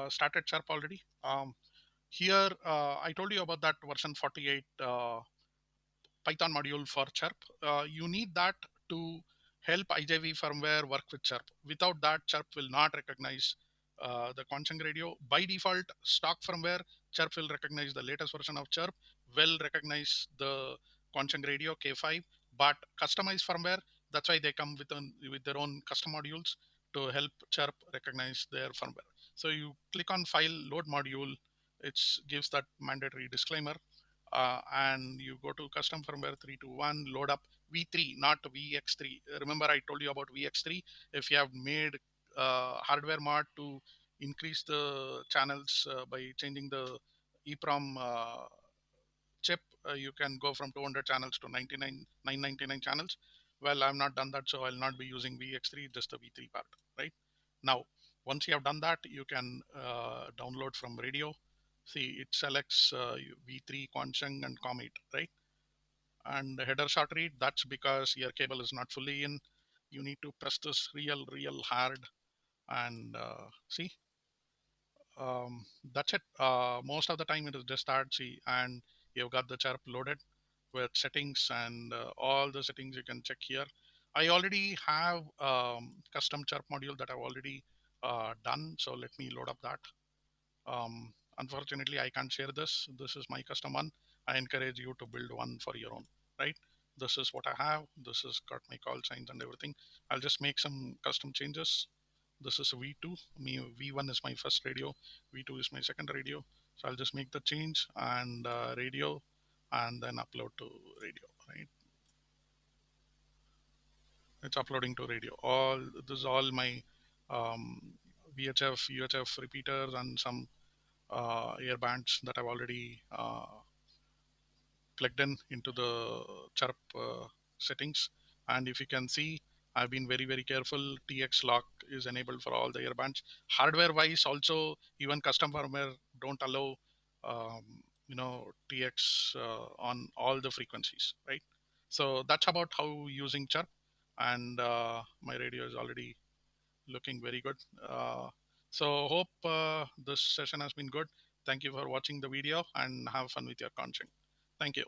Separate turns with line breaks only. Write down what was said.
started Chirp already. Here, I told you about that version 48 Python module for Chirp. You need that to help IJV firmware work with Chirp. Without that, Chirp will not recognize the Quansheng radio. By default, stock firmware, Chirp will recognize the latest version of Chirp, will recognize the Quansheng radio K5, but customized firmware, that's why they come with their own custom modules to help Chirp recognize their firmware. So you click on File, Load Module, it gives that mandatory disclaimer, and you go to custom firmware 321, load up V3, not VX3. Remember, I told you about VX3. If you have made hardware mod to increase the channels by changing the EEPROM chip, you can go from 200 channels to 999 channels. Well, I've not done that, so I'll not be using VX3, just the V3 part, right? Now, once you have done that, you can download from radio. See, it selects V3, Quansheng, and Comet, right? And the header short read, that's because your cable is not fully in. You need to press this real hard, and see, that's it. Most of the time it is just start, see, and you've got the Chirp loaded with settings, and all the settings you can check here. I already have custom Chirp module that I've already done, so let me load up that. Unfortunately, I can't share this. This is my custom one. I encourage you to build one for your own, right? This is what I have. This has got my call signs and everything. I'll just make some custom changes. This is V2. V1 is my first radio. V2 is my second radio. So I'll just make the change and radio, and then upload to radio, right? It's uploading to radio. All this is all my VHF, UHF repeaters and some ear bands that I've already plugged in into the Chirp settings. And if you can see, I've been very careful. TX lock is enabled for all the earbands. Hardware wise, also even custom firmware don't allow TX on all the frequencies, right? So that's about how using Chirp, and my radio is already looking very good. So hope this session has been good. Thank you for watching the video, and have fun with your content. Thank you.